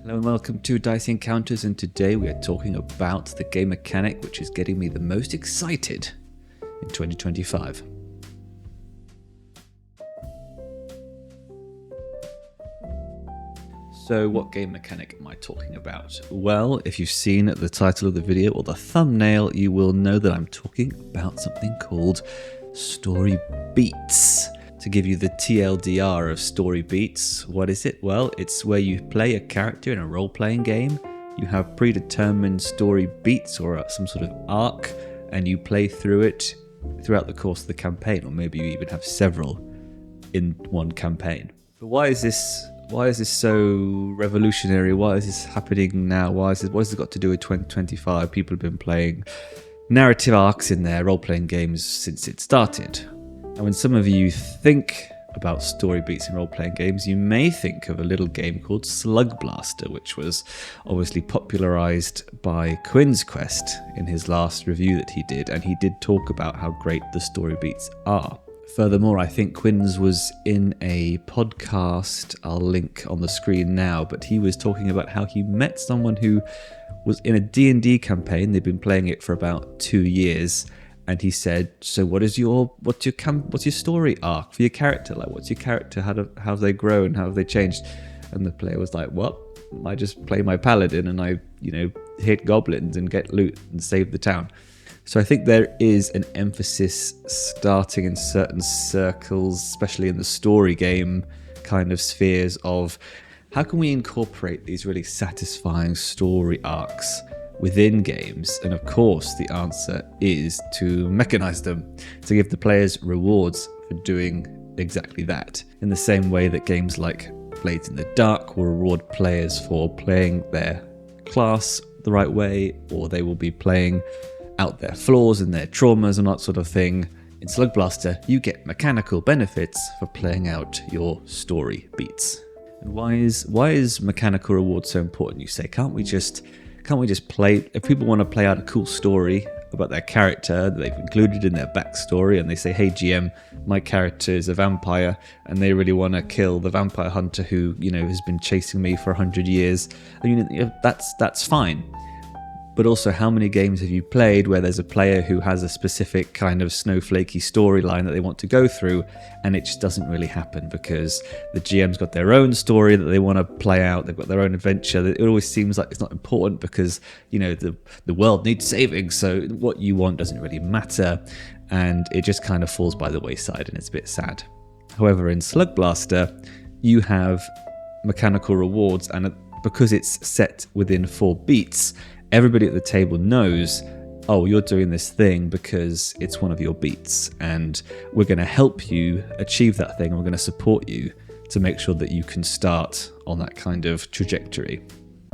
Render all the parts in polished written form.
Hello and welcome to Dicey Encounters, and today we are talking about the game mechanic which is getting me the most excited in 2025. So what game mechanic am I talking about? Well, if you've seen the title of the video or the thumbnail, you will know that I'm talking about something called story beats. To give you the TLDR of story beats, what is it? Well, it's where you play a character in a role-playing game. You have predetermined story beats or some sort of arc, and you play through it throughout the course of the campaign, or maybe you even have several in one campaign. But why is this so revolutionary? Why is this happening now? What has it got to do with 2025? People have been playing narrative arcs in their role-playing games since it started. And when some of you think about story beats in role-playing games, you may think of a little game called Slugblaster, which was obviously popularized by Quinn's Quest in his last review that he did, and he did talk about how great the story beats are. Furthermore, I think Quinn's was in a podcast, I'll link on the screen now, but he was talking about how he met someone who was in a D&D campaign. They've been playing it for about 2 years. And he said, "So what's your story arc for your character? Like, what's your character? How have they grown? How have they changed?" And the player was like, "Well, I just play my paladin and I, hit goblins and get loot and save the town." So I think there is an emphasis starting in certain circles, especially in the story game kind of spheres, of how can we incorporate these really satisfying story arcs within games. And of course the answer is to mechanize them, to give the players rewards for doing exactly that, in the same way that games like Blades in the Dark will reward players for playing their class the right way, or they will be playing out their flaws and their traumas and that sort of thing. In Slugblaster, you get mechanical benefits for playing out your story beats. And why is mechanical reward so important? You say, can't we just play? If people want to play out a cool story about their character that they've included in their backstory, and they say, "Hey GM, my character is a vampire and they really want to kill the vampire hunter who has been chasing me for 100 years," that's fine. But also, how many games have you played where there's a player who has a specific kind of snowflakey storyline that they want to go through, and it just doesn't really happen because the GM's got their own story that they want to play out, they've got their own adventure. It always seems like it's not important because, the world needs saving, so what you want doesn't really matter, and it just kind of falls by the wayside, and it's a bit sad. However, in Slugblaster, you have mechanical rewards, and because it's set within 4 beats, everybody at the table knows, oh, you're doing this thing because it's one of your beats, and we're going to help you achieve that thing, and we're going to support you to make sure that you can start on that kind of trajectory.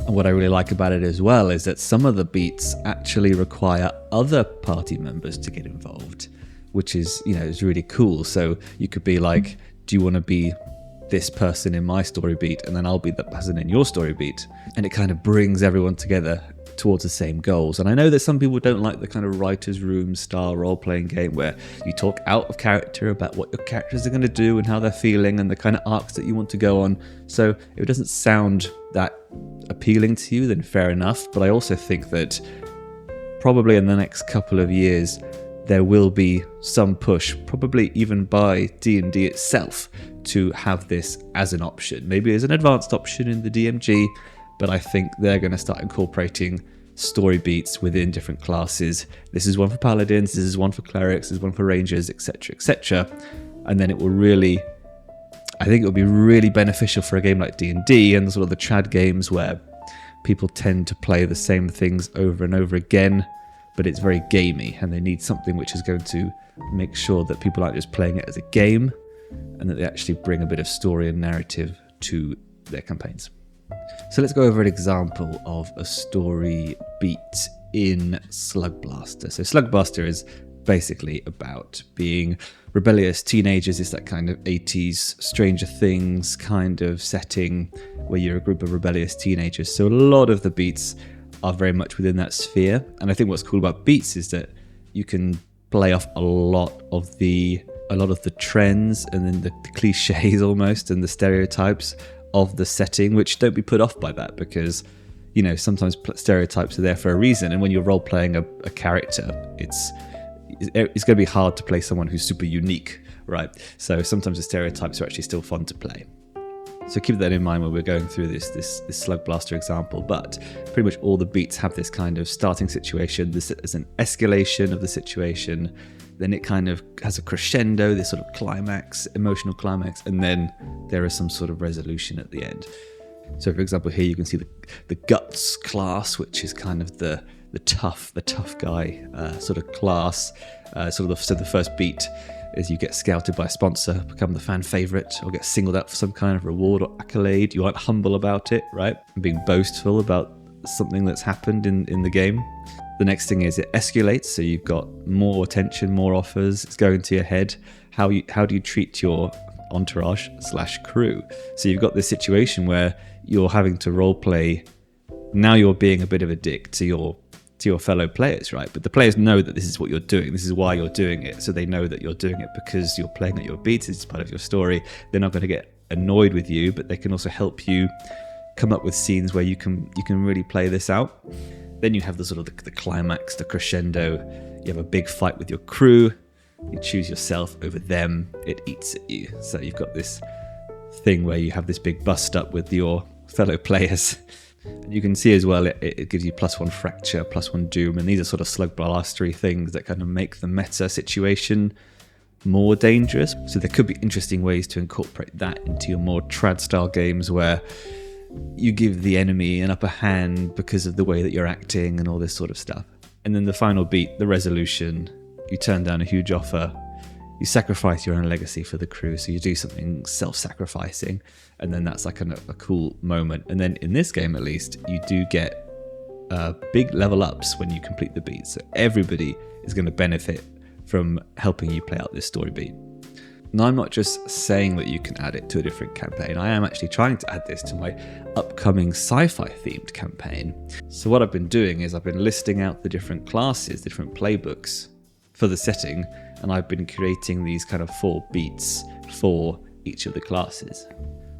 And what I really like about it as well is that some of the beats actually require other party members to get involved, which is, is really cool. So you could be like, do you want to be this person in my story beat, and then I'll be that person in your story beat, and it kind of brings everyone together towards the same goals. And I know that some people don't like the kind of writer's room style role-playing game where you talk out of character about what your characters are going to do and how they're feeling and the kind of arcs that you want to go on. So if it doesn't sound that appealing to you, then fair enough. But I also think that probably in the next couple of years there will be some push, probably even by D&D itself, to have this as an option. Maybe as an advanced option in the DMG, but I think they're going to start incorporating story beats within different classes. This is one for paladins, this is one for clerics, this is one for rangers, etc., etc. And then I think it will be really beneficial for a game like D&D and sort of the trad games where people tend to play the same things over and over again, but it's very gamey, and they need something which is going to make sure that people aren't just playing it as a game, and that they actually bring a bit of story and narrative to their campaigns. So let's go over an example of a story beat in Slugblaster. So Slugblaster is basically about being rebellious teenagers. It's that kind of 80s Stranger Things kind of setting where you're a group of rebellious teenagers. So a lot of the beats are very much within that sphere. And I think what's cool about beats is that you can play off a lot of the trends and then the cliches almost and the stereotypes of the setting, which don't be put off by that, because sometimes stereotypes are there for a reason, and when you're role-playing a character, it's going to be hard to play someone who's super unique, right? So sometimes the stereotypes are actually still fun to play. So keep that in mind when we're going through this Slugblaster example. But pretty much all the beats have this kind of starting situation. This is an escalation of the situation. Then it kind of has a crescendo, this sort of climax, emotional climax, and then there is some sort of resolution at the end. So for example, here you can see the Guts class, which is kind of the tough guy sort of class. So the first beat is you get scouted by a sponsor, become the fan favorite, or get singled out for some kind of reward or accolade. You aren't humble about it, right? Being boastful about something that's happened in the game. The next thing is it escalates, so you've got more attention, more offers, it's going to your head. How do you treat your entourage / crew? So you've got this situation where you're having to role play. Now you're being a bit of a dick to your fellow players, right? But the players know that this is what you're doing. This is why you're doing it. So they know that you're doing it because you're playing at your beats. It's part of your story. They're not going to get annoyed with you, but they can also help you come up with scenes where you can really play this out. Then you have the sort of the climax, the crescendo. You have a big fight with your crew. You choose yourself over them. It eats at you. So you've got this thing where you have this big bust up with your fellow players. And you can see as well, it gives you +1 fracture, +1 doom, and these are sort of Slugblastery things that kind of make the meta situation more dangerous. So there could be interesting ways to incorporate that into your more trad style games where you give the enemy an upper hand because of the way that you're acting and all this sort of stuff. And then the final beat, the resolution, you turn down a huge offer, you sacrifice your own legacy for the crew, so you do something self-sacrificing, and then that's like a cool moment. And then in this game, at least, you do get big level ups when you complete the beat, so everybody is going to benefit from helping you play out this story beat. Now, I'm not just saying that you can add it to a different campaign. I am actually trying to add this to my upcoming sci-fi themed campaign. So what I've been doing is I've been listing out the different classes, different playbooks for the setting, and I've been creating these kind of 4 beats for each of the classes.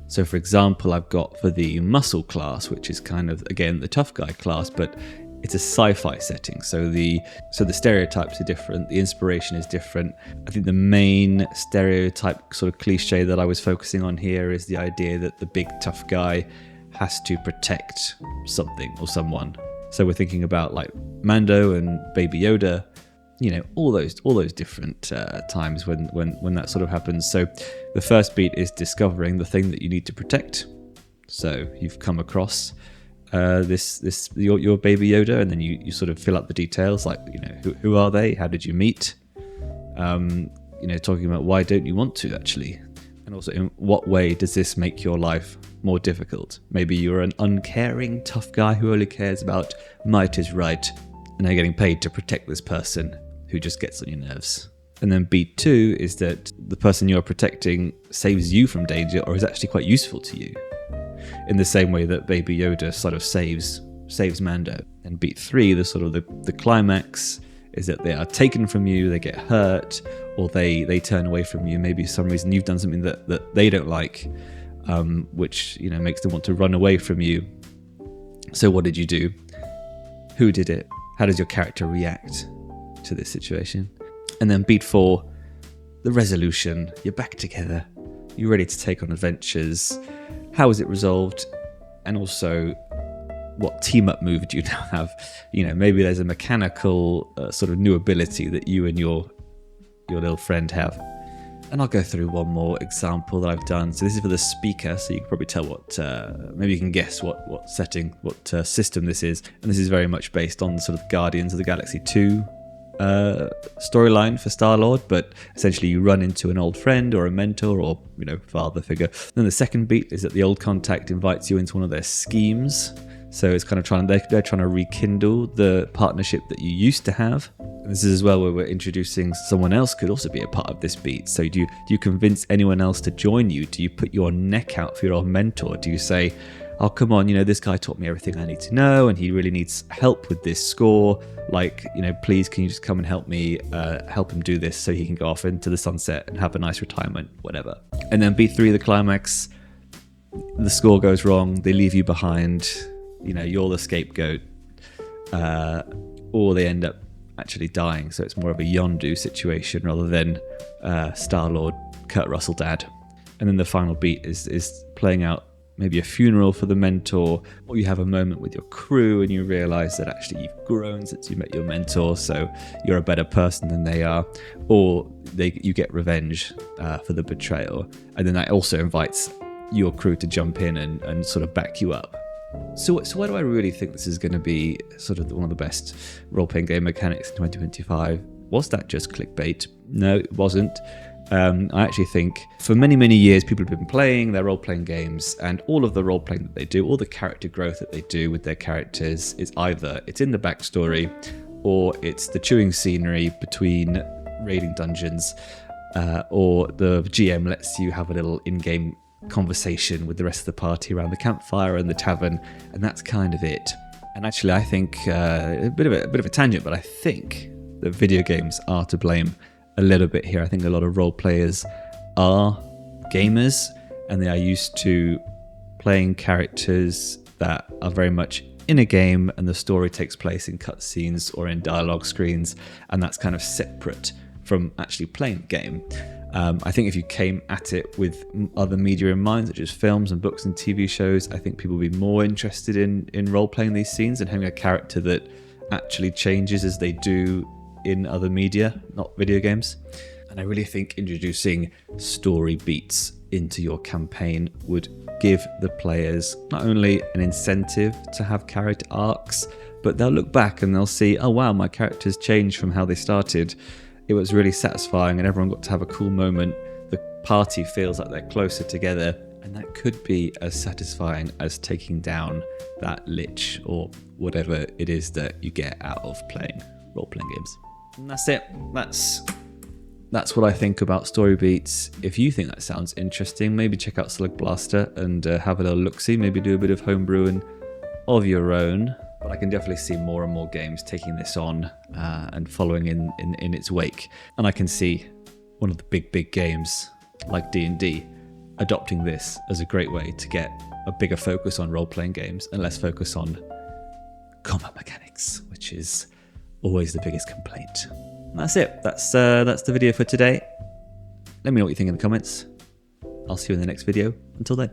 So for example, I've got for the muscle class, which is kind of, again, the tough guy class, but it's a sci-fi setting, so the stereotypes are different, the inspiration is different. I think the main stereotype sort of cliche that I was focusing on here is the idea that the big tough guy has to protect something or someone. So we're thinking about like Mando and Baby Yoda, all those different times when that sort of happens. So the first beat is discovering the thing that you need to protect. So you've come across your Baby Yoda, and then you sort of fill up the details, like who are they, how did you meet, talking about why don't you want to actually, and also in what way does this make your life more difficult. Maybe you're an uncaring tough guy who only cares about might is right, and they're getting paid to protect this person who just gets on your nerves. And then beat 2 is that the person you're protecting saves you from danger or is actually quite useful to you, in the same way that Baby Yoda sort of saves Mando. And beat 3, the climax is that they are taken from you, they get hurt, or they turn away from you. Maybe for some reason you've done something that they don't like, which makes them want to run away from you. So what did you do? Who did it? How does your character react to this situation? And then beat 4, the resolution. You're back together. You're ready to take on adventures. How is it resolved? And also, what team-up move do you now have? Maybe there's a mechanical sort of new ability that you and your little friend have. And I'll go through one more example that I've done. So this is for the speaker, so you can probably tell maybe you can guess what setting, what system this is. And this is very much based on sort of Guardians of the Galaxy 2 storyline for Star-Lord, but essentially you run into an old friend or a mentor or father figure. Then the second beat is that the old contact invites you into one of their schemes. So it's kind of they're trying to rekindle the partnership that you used to have. And this is as well where we're introducing someone else could also be a part of this beat. So do you convince anyone else to join you? Do you put your neck out for your old mentor? Do you say, oh, come on, this guy taught me everything I need to know and he really needs help with this score. Like, please, can you just come and help me, help him do this so he can go off into the sunset and have a nice retirement, whatever. And then beat 3, the climax, the score goes wrong, they leave you behind, you know, you're the scapegoat, or they end up actually dying. So it's more of a Yondu situation rather than Star-Lord, Kurt Russell dad. And then the final beat is playing out maybe a funeral for the mentor, or you have a moment with your crew and you realize that actually you've grown since you met your mentor, so you're a better person than they are, or you get revenge for the betrayal, and then that also invites your crew to jump in and sort of back you up. So why do I really think this is going to be sort of one of the best role-playing game mechanics in 2025? Was that just clickbait? No, it wasn't. I actually think for many, many years people have been playing their role-playing games, and all of the role-playing that they do, all the character growth that they do with their characters is either it's in the backstory or it's the chewing scenery between raiding dungeons, or the GM lets you have a little in-game conversation with the rest of the party around the campfire and the tavern, and that's kind of it. And actually I think a bit of a tangent, but I think that video games are to blame a little bit here. I think a lot of role players are gamers, and they are used to playing characters that are very much in a game, and the story takes place in cutscenes or in dialogue screens, and that's kind of separate from actually playing the game. I think if you came at it with other media in mind, such as films and books and TV shows, I think people would be more interested in role-playing these scenes and having a character that actually changes as they do in other media, not video games. And I really think introducing story beats into your campaign would give the players not only an incentive to have character arcs, but they'll look back and they'll see, oh wow, my characters changed from how they started. It was really satisfying and everyone got to have a cool moment. The party feels like they're closer together, and that could be as satisfying as taking down that lich or whatever it is that you get out of playing role-playing games. And that's it. That's what I think about story beats. If you think that sounds interesting, maybe check out Slugblaster and have a little look-see. Maybe do a bit of homebrewing of your own. But I can definitely see more and more games taking this on and following in its wake. And I can see one of the big games like D&D adopting this as a great way to get a bigger focus on role-playing games and less focus on combat mechanics, which is always the biggest complaint. And that's it. That's the video for today. Let me know what you think in the comments. I'll see you in the next video. Until then.